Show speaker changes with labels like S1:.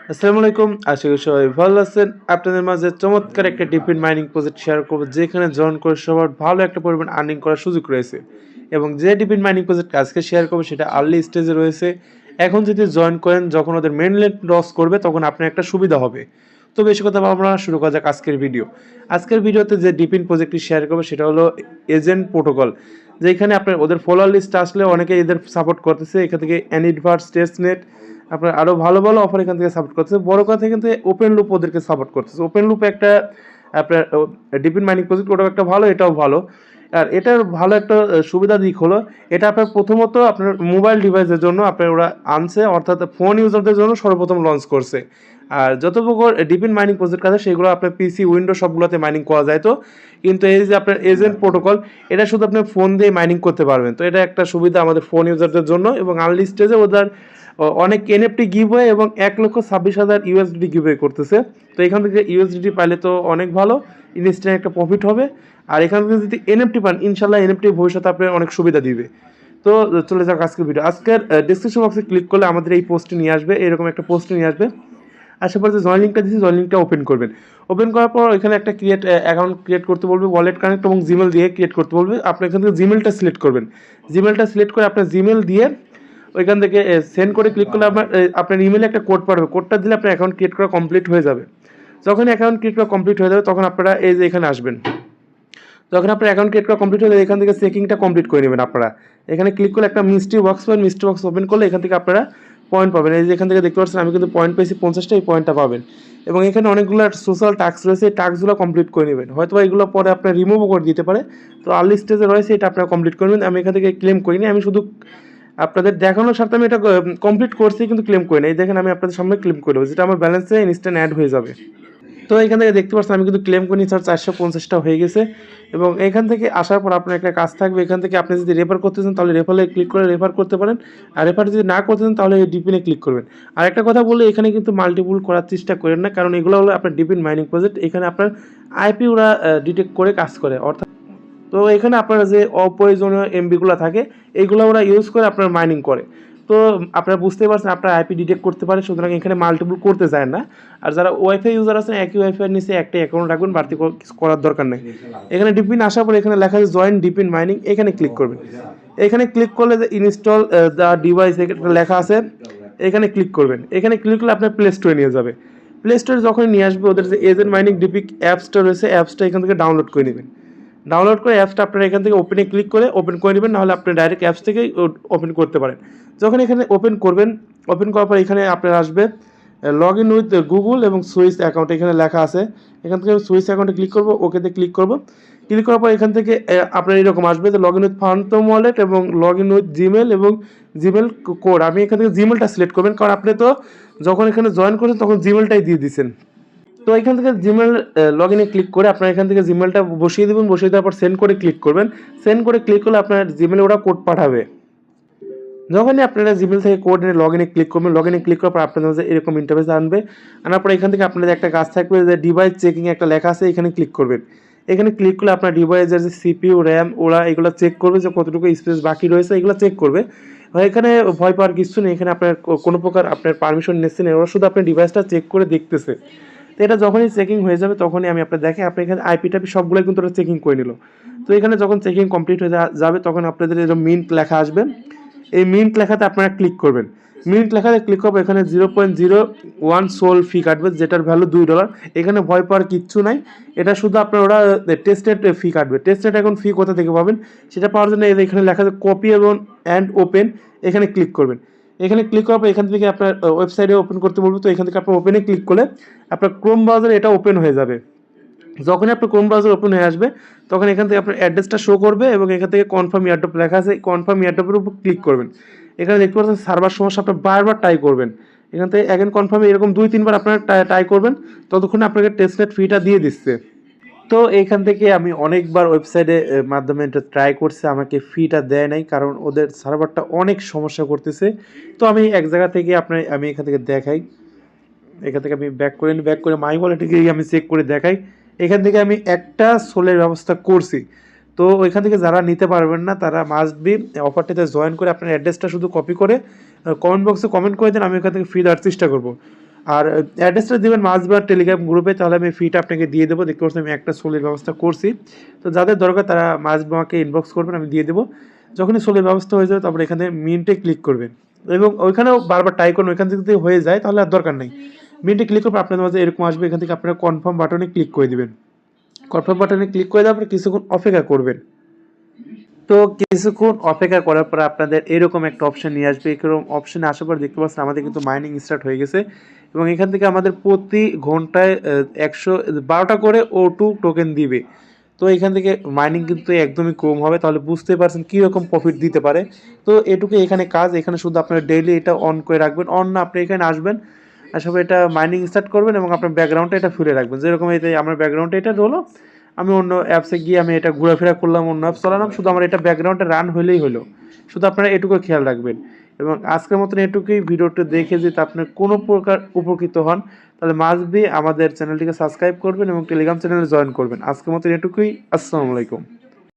S1: আসসালামু আলাইকুম, আশা করি সবাই ভালো আছেন। আপনাদের মাঝে চমৎকার একটা ডিফিন মাইনিং প্রজেক্ট শেয়ার করবো, যেখানে জয়েন করে সবার ভালো একটা পরিমাণ আর্নিং করার সুযোগ রয়েছে। এবং যে ডিফিন মাইনিং প্রজেক্ট আজকে শেয়ার করবো সেটা আর্লি স্টেজে রয়েছে। এখন যদি জয়েন করেন, যখন ওদের মেনল্যান্ড লস করবে তখন আপনার একটা সুবিধা হবে। তো বেশি কথা বলবো না, শুরু করা যাক আজকের ভিডিও। আজকের ভিডিওতে যে ডিপিন প্রজেক্টটি শেয়ার করবো সেটা হলো এজেন্ট প্রোটোকল, যেখানে আপনার ওদের ফলোয়ার লিস্ট আসলে অনেকে এদের সাপোর্ট করতেছে। এখান থেকে অ্যানিডভার্স টেস্টনেট আপনার আরও ভালো ভালো অফার এখান থেকে সাপোর্ট করতেছে। বড় কথা কিন্তু ওপেন লুপ ওদেরকে সাপোর্ট করতেছে। ওপেন লুপ একটা আপনার ডিপিন মাইনিং প্রজেক্ট, ওটাও একটা ভালো, এটাও ভালো। আর এটার ভালো একটা সুবিধা দিক হলো, এটা আপনার প্রথমত আপনার মোবাইল ডিভাইসের জন্য আপনার ওরা আনছে, অর্থাৎ ফোন ইউজারদের জন্য সর্বপ্রথম লঞ্চ করছে। আর যত প্রকার ডিপিন মাইনিং প্রজেক্ট আছে সেগুলো আপনার পিসি উইন্ডো সবগুলোতে মাইনিং করা যায়। তো কিন্তু এই যে আপনার এজেন্ট প্রোটোকল, এটা শুধু আপনি ফোন দিয়ে মাইনিং করতে পারবেন। তো এটা একটা সুবিধা আমাদের ফোন ইউজারদের জন্য। এবং আর্লি স্টেজে ওদের অনেক এনএফটি গিভওয়ে এবং 1,26,000 ইউএসডিটি গিভওয়ে করতেছে। তো এখান থেকে ইউএসডিটি পাইলে তো অনেক ভালো, ইনস্ট্যান্ট একটা প্রফিট হবে। আর এখান থেকে যদি এনএফটি পান, ইনশাল্লাহ এনএফটি ভবিষ্যতে আপনার অনেক সুবিধা দিবে। তো চলে যাক আজকের ভিডিও। আজকের ডিসক্রিপশন বক্সে ক্লিক করলে আমাদের এই পোস্টটি নিয়ে আসবে, এরকম একটা পোস্ট নিয়ে আসবে। আসার যে জয়েন লিঙ্কটা দিচ্ছি, জয়েন লিঙ্কটা ওপেন করবেন। ওপেন করার পর এখানে একটা অ্যাকাউন্ট ক্রিয়েট করতে বলবে, ওয়ালেট কানেক্ট এবং জিমেল দিয়ে ক্রিয়েট করতে বলবে। আপনি এখান থেকে জিমেলটা সিলেক্ট করবেন। জিমেলটা সিলেক্ট করে আপনার জিমেল দিয়ে ওইখান থেকে সেন্ড করে ক্লিক করলে আপনার ইমেলে একটা কোড পাঠাবে। কোডটা দিলে আপনার অ্যাকাউন্ট ক্রিয়েট করা কমপ্লিট হয়ে যাবে। যখন অ্যাকাউন্ট ক্রিয়েট করা কমপ্লিট হয়ে যাবে তখন আপনারা এই যে এখানে আসবেন। যখন আপনার অ্যাকাউন্ট ক্রিয়েট করা কমপ্লিট হয়ে যাবে, এখান থেকে চেকিংটা কমপ্লিট করে নেবেন আপনারা। এখানে ক্লিক করলে একটা মিস্ট্রি বক্স পাবেন। মিস্ট্রি বক্স ওপেন করলে এখান থেকে আপনারা পয়েন্ট পাবেন। এই যে এখান থেকে দেখতে পাচ্ছেন আমি কিন্তু পয়েন্ট পেয়েছি 50টা, এই পয়েন্টটা পাবেন। এবং এখানে অনেকগুলো সোশ্যাল টাস্ক রয়েছে, এই টাস্কগুলো কমপ্লিট করে নেবেন। হয়তো এগুলো পরে আপনার রিমুভও করে দিতে পারে। তো আর্লি স্টেজে রয়েছে, এটা আপনারা কমপ্লিট করে নেবেন। আমি এখান থেকে ক্লেম করিনি, আমি শুধু আপনাদের দেখানোর সাথে আমি এটা কমপ্লিট করছি, কিন্তু ক্লেম করি না। এই দেখেন আমি আপনাদের সামনে ক্লেম করে দেবো, যেটা আমার ব্যালেন্সে ইনস্ট্যান্ট অ্যাড হয়ে যাবে। তো এখান থেকে দেখতে পাচ্ছেন আমি কিন্তু ক্লেম করে নিচ্ছি, 450টা হয়ে গেছে। এবং এখান থেকে আসার পর আপনার একটা কাজ থাকবে, এখান থেকে আপনি যদি রেফার করতে চান তাহলে রেফারে ক্লিক করে রেফার করতে পারেন। আর রেফার যদি না করতে চান তাহলে এই ডিপিনে ক্লিক করবেন। আর একটা কথা বলে, এখানে কিন্তু মাল্টিপুল করার চেষ্টা করেন না, কারণ এগুলো হলো আপনার ডিপিন মাইনিং প্রজেক্ট। এখানে আপনার আইপি ওরা ডিটেক্ট করে কাজ করে, অর্থাৎ তো এখানে আপনার যে অপ্রয়োজনীয় এমবিগুলো থাকে এইগুলো ওরা ইউজ করে আপনার মাইনিং করে। তো আপনারা বুঝতেই পারছেন আপনার আইপি ডিটেক্ট করতে পারে, সুতরাং এখানে মাল্টিপল করতে চায় না। আর যারা ওয়াইফাই ইউজার আছেন, একই ওয়াইফাই নিচে একটা অ্যাকাউন্ট রাখবেন, বাড়তি কিছু করার দরকার নেই। এখানে ডিপিন আসার পর এখানে লেখা আছে জয়েন ডিপিন মাইনিং, এখানে ক্লিক করবেন। এখানে ক্লিক করলে যে ইনস্টল দ্য ডিভাইস লেখা আছে, এখানে ক্লিক করবেন। এখানে ক্লিক করলে আপনার প্লে স্টোরে নিয়ে যাবে। প্লে স্টোরে যখন নিয়ে আসবে, ওদের যে এজেন্ট মাইনিং ডিপি অ্যাপসটা রয়েছে, অ্যাপসটা এখান থেকে ডাউনলোড করে নেবেন। ডাউনলোড করে অ্যাপসটা আপনারা এখান থেকে ওপেনে ক্লিক করে ওপেন করে নেবেন, নাহলে আপনি ডাইরেক্ট অ্যাপস থেকেই ওপেন করতে পারেন। যখন এখানে ওপেন করবেন, ওপেন করার পর এখানে আপনার আসবে লগ ইন উইথ গুগল এবং সুইস অ্যাকাউন্ট, এখানে লেখা আছে। এখান থেকে আমি সুইস অ্যাকাউন্টে ক্লিক করবো, ওকেতে ক্লিক করবো। ক্লিক করার পর এখান থেকে আপনার এরকম আসবে যে লগ ইন উইথ ফান্টম ওয়ালেট এবং লগ ইন উইথ জিমেল এবং জিমেল কোড। আমি এখান থেকে জিমেলটা সিলেক্ট করবেন, কারণ আপনি তো যখন এখানে জয়েন করেছেন তখন জিমেলটাই দিয়ে দিচ্ছেন। তো এখান থেকে জিমেল লগ ইনে ক্লিক করে আপনার এখান থেকে জিমেলটা বসিয়ে দেবেন। বসিয়ে দেওয়ার পর সেন্ড করে ক্লিক করবেন। সেন্ড করে ক্লিক করলে আপনার জিমেলে ওরা কোড পাঠাবে। যখনই আপনারা জিমেল থেকে কোড এনে লগ ইনে ক্লিক করবেন, লগ ইনে ক্লিক করার পর আপনাদের মাঝে এরকম ইন্টারফেস আনবে। আনার পর এখান থেকে আপনাদের একটা কাজ থাকবে যে ডিভাইস চেকিং একটা লেখা আছে, এখানে ক্লিক করবেন। এখানে ক্লিক করলে আপনার ডিভাইসের যে সিপিইউ র্যাম ওরা এগুলো চেক করবে, যে কতটুকু স্পেস বাকি রয়েছে এগুলো চেক করবে। এখানে ভয় পাওয়ার কিছু নেই, এখানে আপনার কোনো প্রকার আপনার পারমিশন নিচ্ছেন, ওরা শুধু আপনার ডিভাইসটা চেক করে দেখতেছে। তো এটা যখনই চেকিং হয়ে যাবে তখনই আমি আপনার দেখে আপনি এখানে আইপি টাইপি সবগুলো কিন্তু ওরা চেকিং করে নিল। তো এখানে যখন চেকিং কমপ্লিট হয়ে যাবে তখন আপনাদের এরকম মিন্ট লেখা আসবে। এই মিন্ট লেখাতে আপনারা ক্লিক করবেন। মিন্ট লেখাতে ক্লিক করবো, এখানে 0.01 সোল ফি কাটবে, যেটার ভ্যালু $2। এখানে ভয় পাওয়ার কিচ্ছু নাই, এটা শুধু আপনার ওরা টেস্টেড ফি কাটবে। টেস্টেড এখন ফি কোথা থেকে পাবেন সেটা পাওয়ার জন্য এখানে লেখা আছে কপি এবং অ্যান্ড ওপেন, এখানে ক্লিক করবেন। এখানে ক্লিক করার পর এখান থেকে আপনার ওয়েবসাইটে ওপেন করতে বলবো। তো এখান থেকে আপনার ওপেনে ক্লিক করলে আপনার ক্রোম ব্রাউজারে এটা ওপেন হয়ে যাবে। যখনই আপনার ক্রোম ব্রাউজার ওপেন হয়ে আসবে তখন এখান থেকে আপনার অ্যাড্রেসটা শো করবে এবং এখান থেকে কনফার্ম এয়ারড্রপ লেখা আছে, কনফার্ম এয়ারড্রপের উপর ক্লিক করবেন। এখানে দেখতে পাচ্ছেন সার্ভার সমস্যা, আপনার বারবার ট্রাই করবেন। এখান থেকে অ্যাগেন কনফার্মে এরকম 2-3 বার আপনারা ট্রাই করবেন, ততক্ষণে আপনাকে টেস্টনেট ফিটা দিয়ে দিচ্ছে। তো এইখান থেকে আমি অনেকবার ওয়েবসাইটে মাধ্যমে এটা ট্রাই করছি, আমাকে ফিটা দেয় নাই, কারণ ওদের সার্ভারটা অনেক সমস্যা করতেছে। তো আমি এক জায়গা থেকে আমি এখান থেকে দেখাই। এখান থেকে আমি ব্যাক করে মাই ওয়ালেটে গিয়ে আমি চেক করে দেখাই। এখান থেকে আমি একটা সোলের ব্যবস্থা করছি। তো ওইখান থেকে যারা নিতে পারবেন না তারা মাস্ট বি অফারটিতে জয়েন করে আপনার অ্যাড্রেসটা শুধু কপি করে কমেন্ট বক্সে কমেন্ট করে দেন, আমি ওখান থেকে ফ্রি দেওয়ার চেষ্টা করব। আর অ্যাড্রেসটা দেবেন মাঝবার টেলিগ্রাম গ্রুপে, তাহলে আমি ফিটা আপনাকে দিয়ে দেবো। দেখতে পাচ্ছেন আমি একটা সোলের ব্যবস্থা করছি, তো যাদের দরকার তারা মাঝবা আমাকে ইনবক্স করবেন, আমি দিয়ে দেবো। যখনই সোলের ব্যবস্থা হয়ে যাবে তারপরে এখানে মিন্টে ক্লিক করবেন এবং ওইখানেও বারবার ট্রাই করুন, ওইখান থেকে যদি হয়ে যায় তাহলে আর দরকার নেই। মিন্টে ক্লিক করবেন, আপনাদের মাঝে এরকম আসবে, এখান থেকে আপনারা কনফার্ম বাটনে ক্লিক করে দিবেন। কনফার্ম বাটনে ক্লিক করে দেওয়ার পরে কিছুক্ষণ অপেক্ষা করবেন। তো কিছুক্ষণ অপেক্ষা করার পর আপনাদের এরকম একটা অপশন নিয়ে আসবে। এরকম অপশনে আসার পর দেখতে পাচ্ছেন আমাদের কিন্তু মাইনিং স্টার্ট হয়ে গেছে এবং এখান থেকে আমাদের প্রতি ঘন্টায় 112টা করে O2 টোকেন দিবে। তো এখান থেকে মাইনিং কিন্তু একদমই কম হবে, তাহলে বুঝতে পারছেন কীরকম প্রফিট দিতে পারে। তো এটুকু এখানে কাজ, এখানে শুধু আপনারা ডেইলি এটা অন করে রাখবেন। অন না, আপনি এখানে আসবেন, আসলে এটা মাইনিং স্টার্ট করবেন এবং আপনার ব্যাকগ্রাউন্ডটা এটা খুলে রাখবেন। যেরকম এই যে আমার ব্যাকগ্রাউন্ডে এটা রলো, আমি অন্য অ্যাপসে গিয়ে আমি এটা ঘোরাফেরা করলাম, অন্য অ্যাপস চালালাম, শুধু আমার এটা ব্যাকগ্রাউন্ডে রান হলেই হলো। শুধু আপনারা এটুকু খেয়াল রাখবেন এবং আজকের মতন এটুকুই। ভিডিওটা দেখে যদি আপনার কোনো প্রকার উপকৃত হন তাহলে মাস্ট বি আমাদের চ্যানেলটিকে সাবস্ক্রাইব করবেন এবং টেলিগ্রাম চ্যানেলে জয়েন করবেন। আজকের মতন এটুকুই। আসসালামু আলাইকুম।